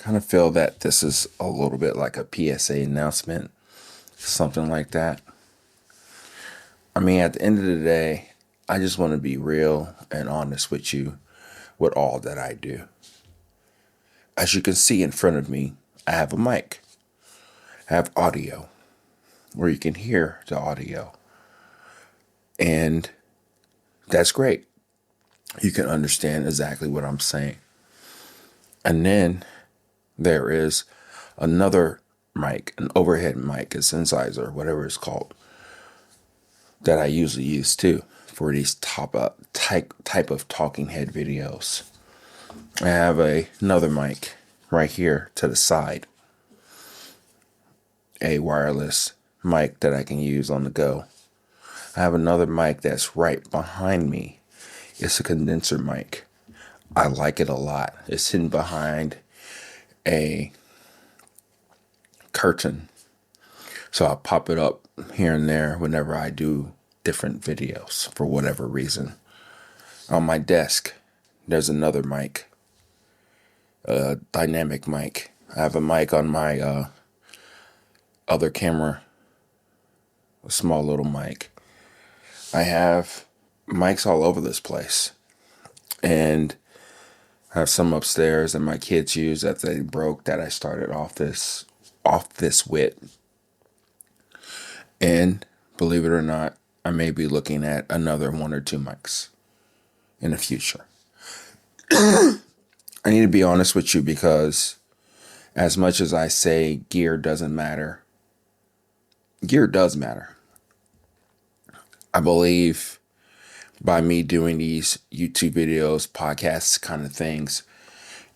kind of feel that this is a little bit like a PSA announcement, something like that. I mean, at the end of the day, I just want to be real and honest with you with all that I do. As you can see in front of me, I have a mic. I have audio where you can hear the audio. And that's great. You can understand exactly what I'm saying. And then there is another mic, an overhead mic, a synthesizer, whatever it's called, that I usually use too for these type of talking head videos. I have another mic right here to the side, a wireless mic that I can use on the go. I have another mic that's right behind me. It's a condenser mic. I like it a lot. It's hidden behind a curtain. So I'll pop it up here and there whenever I do different videos for whatever reason. On my desk, there's another mic, a dynamic mic. I have a mic on my other camera, a small little mic. I have mics all over this place. And I have some upstairs that my kids use that they broke that I started off this with. And believe it or not, I may be looking at another one or two mics in the future. I need to be honest with you because as much as I say gear doesn't matter, gear does matter. I believe by me doing these YouTube videos, podcasts, kind of things,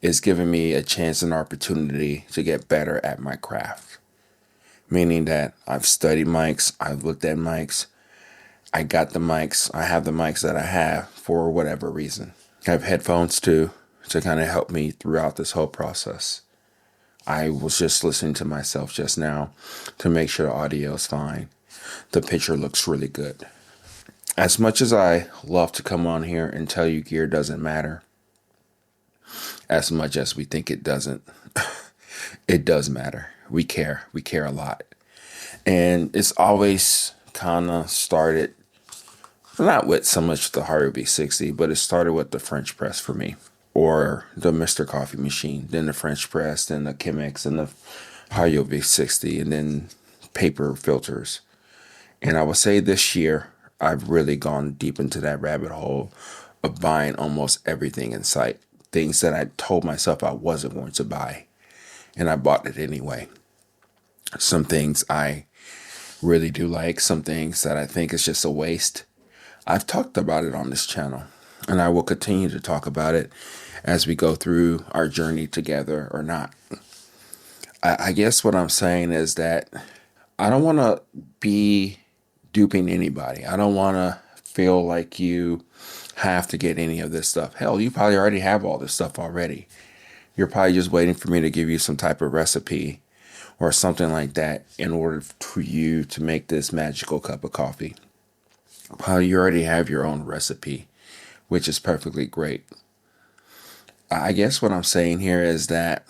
is giving me a chance and opportunity to get better at my craft. Meaning that I've studied mics, I've looked at mics, I got the mics, I have the mics that I have for whatever reason. I have headphones too to kind of help me throughout this whole process. I was just listening to myself just now to make sure the audio is fine. The picture looks really good. As much as I love to come on here and tell you gear doesn't matter, as much as we think it doesn't, it does matter. We care. We care a lot. And it's always kind of started, not with so much the Harley V60, but it started with the French press for me, or the Mr. Coffee machine, then the French press, then the Chemex, and the Harley V60, and then paper filters. And I would say this year, I've really gone deep into that rabbit hole of buying almost everything in sight. Things that I told myself I wasn't going to buy. And I bought it anyway. Some things I really do like. Some things that I think is just a waste. I've talked about it on this channel. And I will continue to talk about it as we go through our journey together or not. I guess what I'm saying is that I don't want to be duping anybody. I don't want to feel like you have to get any of this stuff. Hell, you probably already have all this stuff already. You're probably just waiting for me to give you some type of recipe or something like that in order for you to make this magical cup of coffee. Probably you already have your own recipe, which is perfectly great. I guess what I'm saying here is that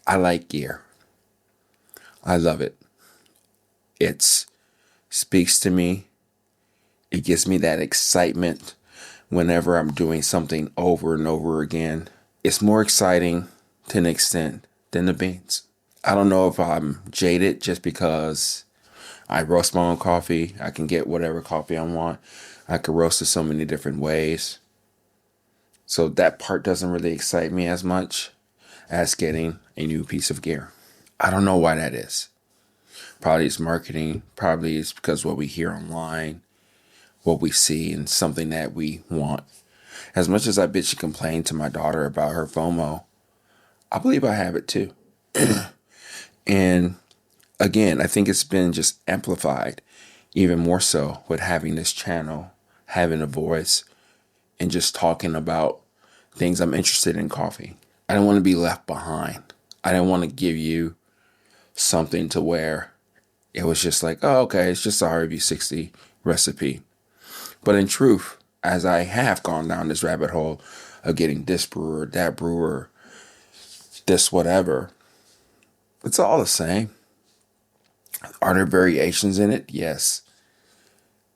I like gear. I love it. It speaks to me. It gives me that excitement whenever I'm doing something over and over again. It's more exciting to an extent than the beans. I don't know if I'm jaded just because I roast my own coffee. I can get whatever coffee I want. I can roast it so many different ways. So that part doesn't really excite me as much as getting a new piece of gear. I don't know why that is. Probably it's marketing. Probably it's because what we hear online, what we see, and something that we want. As much as I bitch and complain to my daughter about her FOMO, I believe I have it too. And again, I think it's been just amplified even more so with having this channel, having a voice, and just talking about things I'm interested in coffee. I don't want to be left behind. I don't want to give you something to where it was just like, oh, okay, it's just a Harley V60 recipe. But in truth, as I have gone down this rabbit hole of getting this brewer, that brewer, this whatever. It's all the same. Are there variations in it? Yes,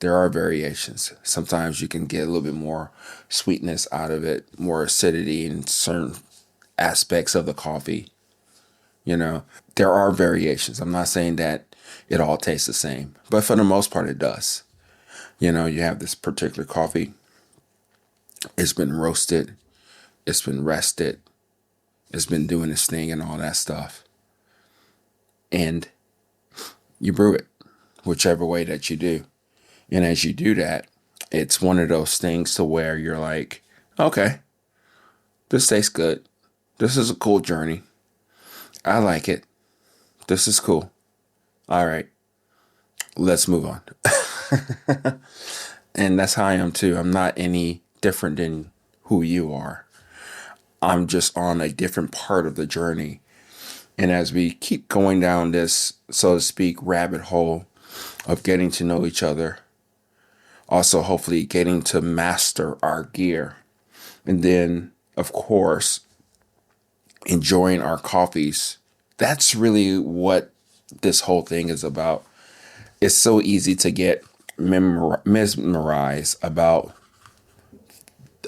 there are variations. Sometimes you can get a little bit more sweetness out of it, more acidity in certain aspects of the coffee. You know, there are variations. I'm not saying that it all tastes the same, but for the most part, it does. You know, you have this particular coffee. It's been roasted. It's been rested. It's been doing its thing and all that stuff. And you brew it whichever way that you do. And as you do that, it's one of those things to where you're like, okay, this tastes good. This is a cool journey. I like it. This is cool. All right, let's move on. And that's how I am too. I'm not any different than who you are. I'm just on a different part of the journey. And as we keep going down this, so to speak, rabbit hole of getting to know each other, also hopefully getting to master our gear, and then, of course, enjoying our coffees. That's really what this whole thing is about. It's so easy to get mesmerized about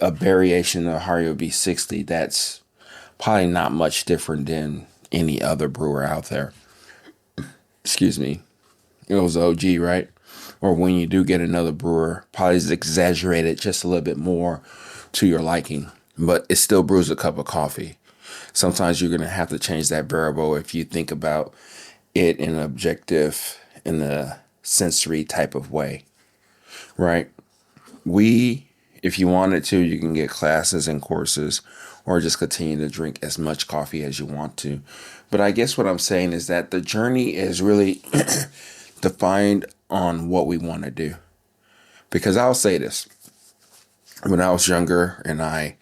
a variation of Hario B60 that's probably not much different than any other brewer out there. Excuse me. It was OG, right? Or when you do get another brewer, probably is exaggerated just a little bit more to your liking, but it still brews a cup of coffee. Sometimes you're going to have to change that variable if you think about it in an objective, in a sensory type of way, right? If you wanted to, you can get classes and courses or just continue to drink as much coffee as you want to. But I guess what I'm saying is that the journey is really defined on what we want to do. Because I'll say this, when I was younger and I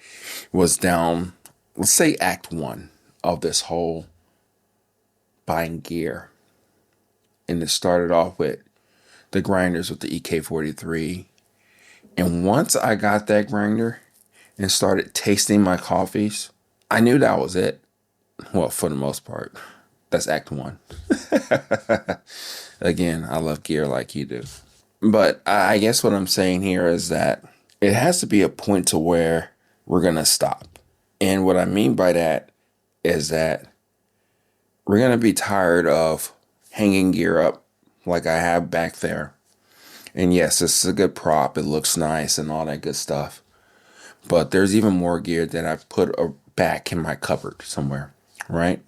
was down, let's say act one of this whole buying gear. And it started off with the grinders with the EK43. And once I got that grinder and started tasting my coffees, I knew that was it. Well, for the most part, that's act one. Again, I love gear like you do. But I guess what I'm saying here is that it has to be a point to where we're going to stop. And what I mean by that is that we're going to be tired of hanging gear up like I have back there. And yes, this is a good prop. It looks nice and all that good stuff. But there's even more gear that I've put back in my cupboard somewhere, right?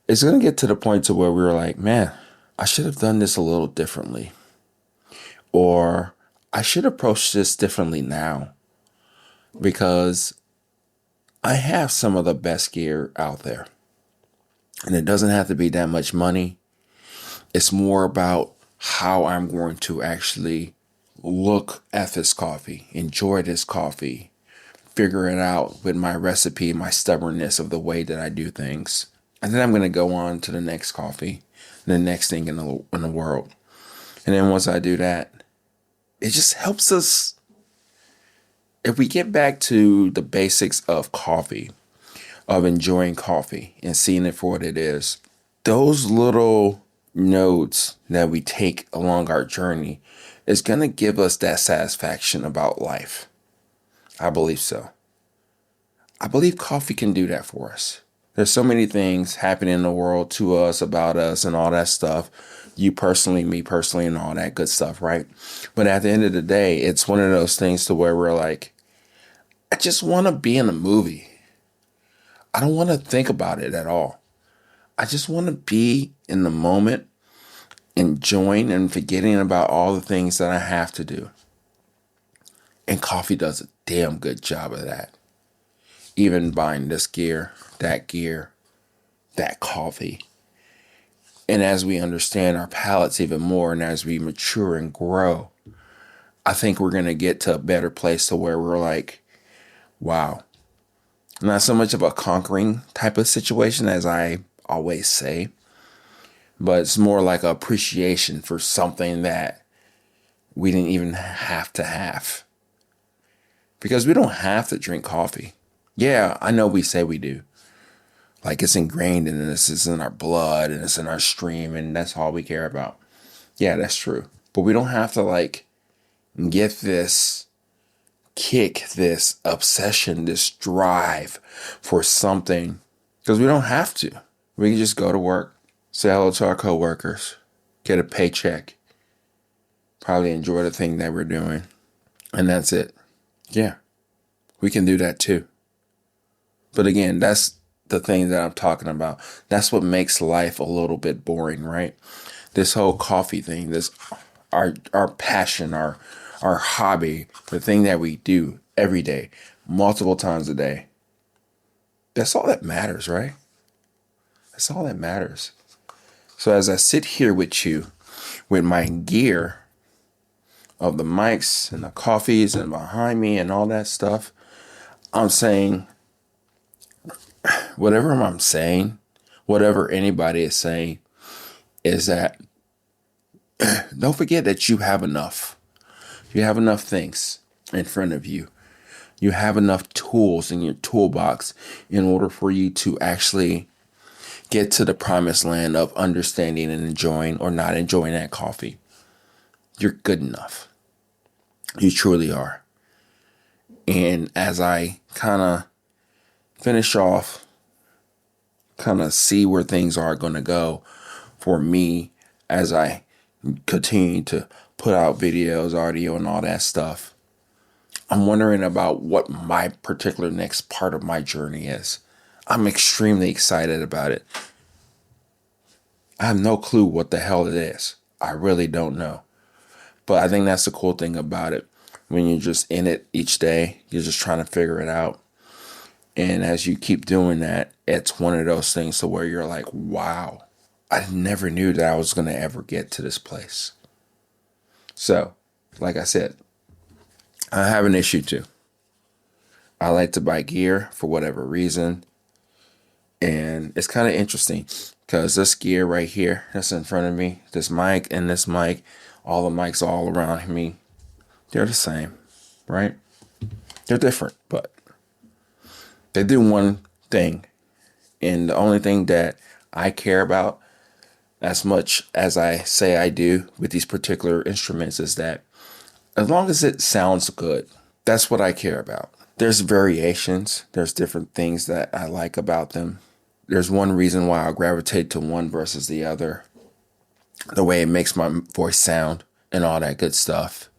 It's going to get to the point to where we were like, man, I should have done this a little differently. Or I should approach this differently now. Because I have some of the best gear out there. And it doesn't have to be that much money. It's more about how I'm going to actually look at this coffee, enjoy this coffee, figure it out with my recipe, my stubbornness of the way that I do things. And then I'm going to go on to the next coffee, the next thing in the world. And then once I do that, it just helps us. If we get back to the basics of coffee, of enjoying coffee and seeing it for what it is, those little nodes that we take along our journey is going to give us that satisfaction about life. I believe so. I believe coffee can do that for us. There's so many things happening in the world to us, about us, and all that stuff. You personally, me personally, and all that good stuff, right? But at the end of the day, it's one of those things to where we're like, I just want to be in a movie. I don't want to think about it at all. I just want to be in the moment, enjoying and forgetting about all the things that I have to do. And coffee does a damn good job of that. Even buying this gear, that coffee. And as we understand our palates even more, and as we mature and grow, I think we're going to get to a better place to where we're like, wow. Not so much of a conquering type of situation, as I always say, but it's more like an appreciation for something that we didn't even have to have. Because we don't have to drink coffee. Yeah, I know we say we do. Like it's ingrained in us, it's in our blood and it's in our stream, and that's all we care about. Yeah, that's true. But we don't have to like get this kick, this obsession, this drive for something, because we don't have to. We can just go to work, say hello to our coworkers, get a paycheck, probably enjoy the thing that we're doing, and that's it. Yeah, we can do that too. But again, that's the thing that I'm talking about. That's what makes life a little bit boring, right? This whole coffee thing, this our passion, our hobby, the thing that we do every day, multiple times a day. That's all that matters, right? That's all that matters. So as I sit here with you, with my gear of the mics and the coffees and behind me and all that stuff, I'm saying whatever I'm saying, whatever anybody is saying, is that don't forget that you have enough. You have enough things in front of you. You have enough tools in your toolbox in order for you to actually get to the promised land of understanding and enjoying or not enjoying that coffee. You're good enough. You truly are. And as I kind of finish off, kind of see where things are going to go for me as I continue to put out videos, audio, and all that stuff, I'm wondering about what my particular next part of my journey is. I'm extremely excited about it. I have no clue what the hell it is. I really don't know. But I think that's the cool thing about it. When you're just in it each day, you're just trying to figure it out. And as you keep doing that, it's one of those things to where you're like, wow, I never knew that I was going to ever get to this place. So, like I said, I have an issue too. I like to buy gear for whatever reason. And it's kind of interesting because this gear right here that's in front of me, this mic and this mic, all the mics all around me, they're the same, right? They're different, but they do one thing. And the only thing that I care about as much as I say I do with these particular instruments is that as long as it sounds good, that's what I care about. There's variations. There's different things that I like about them. There's one reason why I gravitate to one versus the other. The way it makes my voice sound and all that good stuff.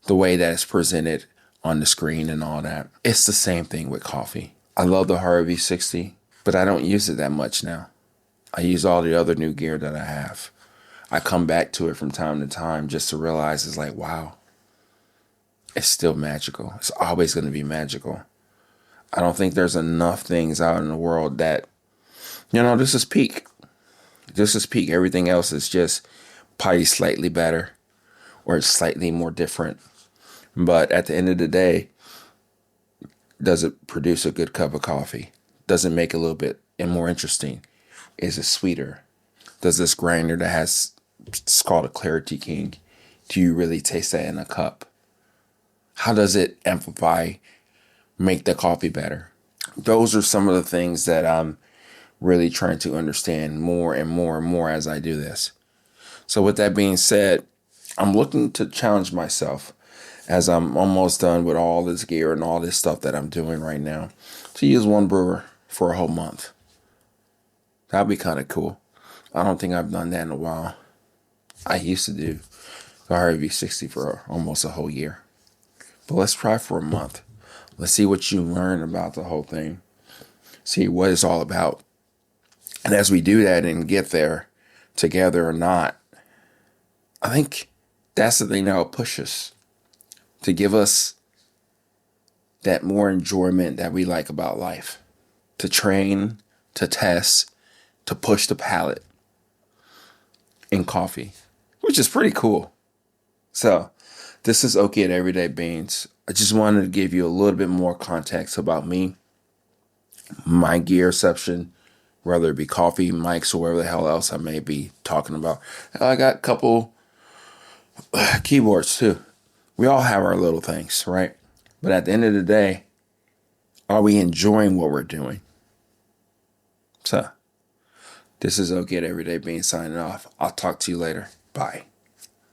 The way that it's presented on the screen and all that. It's the same thing with coffee. I love the Harvey 60, but I don't use it that much now. I use all the other new gear that I have. I come back to it from time to time just to realize it's like, wow, it's still magical. It's always going to be magical. I don't think there's enough things out in the world that, this is peak. This is peak. Everything else is just probably slightly better or slightly more different. But at the end of the day, does it produce a good cup of coffee? Does it make it a little bit more interesting? Is it sweeter? Does this grinder that has, it's called a Clarity King, do you really taste that in a cup? How does it amplify, make the coffee better? Those are some of the things that I'm really trying to understand more and more and more as I do this. So with that being said, I'm looking to challenge myself as I'm almost done with all this gear and all this stuff that I'm doing right now to use one brewer for a whole month. That'd be kind of cool. I don't think I've done that in a while. I used to do the Harvey 60 for almost a whole year. But let's try for a month. Let's see what you learn about the whole thing. See what it's all about. And as we do that and get there together or not, I think that's the thing that will push us to give us that more enjoyment that we like about life. To train, to test, to push the palate in coffee, which is pretty cool. So this is Oki at Everyday Beans. I just wanted to give you a little bit more context about me, my gear section, whether it be coffee, mics, or whatever the hell else I may be talking about. I got a couple keyboards too. We all have our little things, right? But at the end of the day, are we enjoying what we're doing? So, this is OK Everyday Being signing off. I'll talk to you later. Bye.